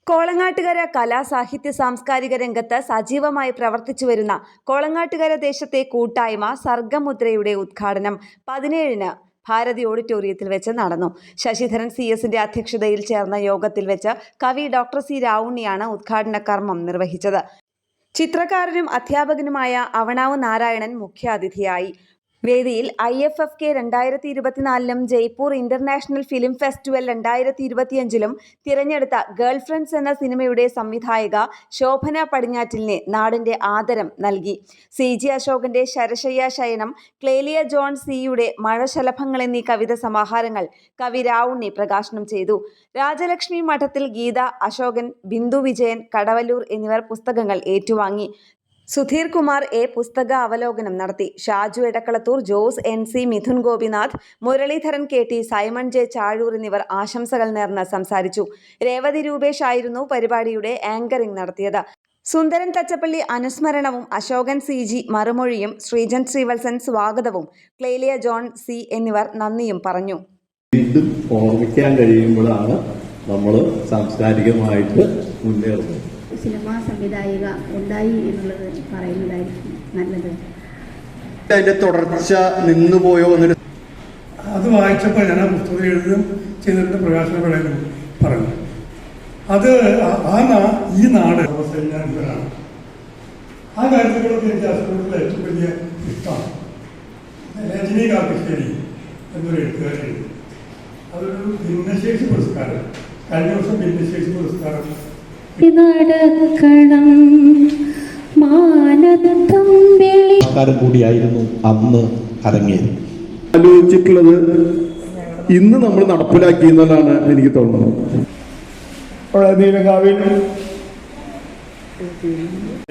കോളങ്ങാട്ടുകര കലാ സാഹിത്യ സാംസ്കാരിക രംഗത്ത് സജീവമായി പ്രവർത്തിച്ചുവരുന്ന കോളങ്ങാട്ടുകര ദേശത്തെ കൂട്ടായ്മ സർഗമുദ്രയുടെ ഉദ്ഘാടനം 17-ന് ഭാരതി ഓഡിറ്റോറിയത്തിൽ വെച്ച് നടന്നു. ശശിധരൻ CS-ന്റെ അധ്യക്ഷതയിൽ ചേർന്ന യോഗത്തിൽ വെച്ച് കവി ഡോക്ടർ C. രാവുണ്ണിയാണ് ഉദ്ഘാടന കർമ്മം നിർവഹിച്ചത്. ചിത്രകാരനും അധ്യാപകനുമായ അവണാവ് നാരായണൻ മുഖ്യാതിഥിയായി. വേദിയിൽ IFFK 2024-ലും ജയ്പൂർ ഇന്റർനാഷണൽ ഫിലിം ഫെസ്റ്റിവൽ 2025-ലും തിരഞ്ഞെടുത്ത ഗേൾ ഫ്രണ്ട്സ് എന്ന സിനിമയുടെ സംവിധായിക ശോഭന പടിഞ്ഞാറ്റിലിനെ നാടിന്റെ ആദരം നൽകി. CG അശോകന്റെ ശരശയ്യ ശയനം, ക്ലേലിയ ജോൺ C.യുടെ മഴശലഭങ്ങൾ എന്നീ കവിത സമാഹാരങ്ങൾ കവി രാവുണ്ണി പ്രകാശനം ചെയ്തു. രാജലക്ഷ്മി മഠത്തിൽ ഗീത, അശോകൻ, ബിന്ദു വിജയൻ, കടവല്ലൂർ എന്നിവർ പുസ്തകങ്ങൾ ഏറ്റുവാങ്ങി. സുധീർ കുമാർ A. പുസ്തക അവലോകനം നടത്തി. Shaju Edakkalathur, Jose NC, Mithun Gopinath, Muraleedharan KT, Simon J. Chazhoor എന്നിവർ ആശംസകൾ നേർന്ന് സംസാരിച്ചു. രേവതി രൂപേഷ് ആയിരുന്നു പരിപാടിയുടെ ആങ്കറിംഗ് നടത്തിയത്. സുന്ദരൻ തച്ചപ്പള്ളി അനുസ്മരണവും അശോകൻ CG മറുമൊഴിയും, ശ്രീജൻ ശ്രീവത്സൻ സ്വാഗതവും, ക്ലേലിയ ജോൺ C എന്നിവർ നന്ദിയും പറഞ്ഞു. വീണ്ടും ഓർമ്മിക്കാൻ കഴിയുമ്പോഴാണ് നമ്മൾ സാംസ്കാരികമായിട്ട് മുന്നേറുന്നത്. സിനിമാ സംവിധായിക ഉണ്ടായി എന്നുള്ളത് പറയുന്നതായിരിക്കും നല്ലത്. അതിന്റെ തുടർച്ച നിന്നുപോയോ എന്നൊരു അത് വായിച്ചപ്പോൾ ഞാൻ ആ പുസ്തകം എഴുതുകയും ചെയ്തിട്ട് പ്രകാശന വേളയിലും പറഞ്ഞു. അത് ഈ നാട് ഞാൻ ആ കാര്യത്തിലൊക്കെ എനിക്ക് അസുഖത്തിലെ ഏറ്റവും വലിയ ഇഷ്ടമാണ്. രജനി കാർത്തികേരി എന്നൊരു എഴുത്തുകാരി, അതൊരു ഭിന്നശേഷി പുരസ്കാരം, കഴിഞ്ഞ വർഷം ഭിന്നശേഷി പുരസ്കാരം കൂടിയായിരുന്നു അന്ന് അരങ്ങേറി. ആലോചിച്ചിട്ടുള്ളത് ഇന്ന് നമ്മൾ നടപ്പിലാക്കി എന്നതാണ് എനിക്ക് തോന്നുന്നത്.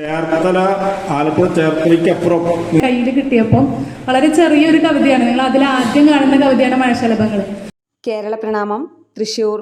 ചേർത്തല, ആലപ്പുഴ ചേർത്തലയ്ക്കപ്പുറം കയ്യിൽ കിട്ടിയപ്പോൾ വളരെ ചെറിയൊരു കവിതയാണ്. നിങ്ങൾ അതിൽ ആദ്യം കാണുന്ന കവിതയാണ് മഴശലഭങ്ങൾ. കേരള പ്രണാമം, തൃശൂർ.